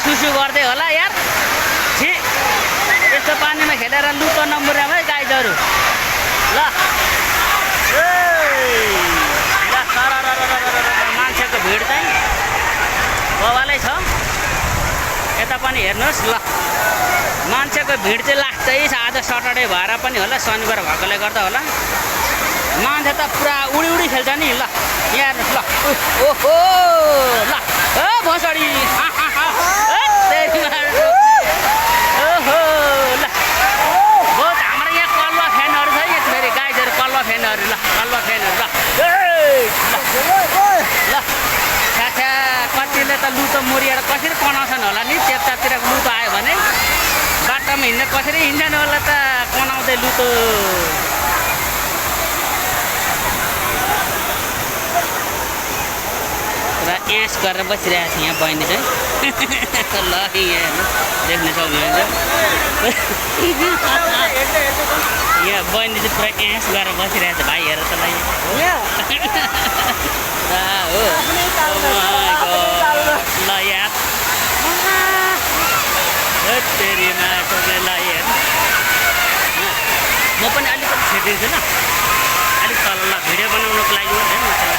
सुसु गर्दै होला यार छि यस्तो पानीमा खेलेर लुतो नमुर्याम है गाईजहरू ल मान्छेको भिड चाहिँ बवालै छ यता पनि हेर्नुहोस् ल मान्छेको भिड चाहिँ लाग्दै छ आज सटरडे भएर पनि होला शनिबार भएकोले गर्दा होला मान्छे त पुरा उडी उडी खेल्छ नि ल यहाँ हेर्नुहोस् ल ओहो ल ओ भोसडी ओहो ल बहुत हाम्रो यहाँ कलुवा फ्यानहरू छ यति फेरि गाईहरू कलुवा फ्यानहरू ल कलुवा फ्यानहरू ल ल छ्या कतिले त लुतो मुरिएर कसरी कनाउँछन् होला नि त्यतातिर लुतो आयो भने बाटोमा हिँड्ने कसरी हिँड्दैन होला त कनाउँदै लुतो र एस गरेर बसिरहेको छ यहाँ बहिनी चाहिँ ल यहाँ देख्न सक्नुहुन्छ यहाँ बहिनी चाहिँ पुरा एस गरेर बसिरहेको छ भाइ हेर त ल हो ल यार तेरीमा ल हेर म पनि अलिकति छिटिदिन्छु ल अलिक तल ल भिडियो बनाउनुको लागि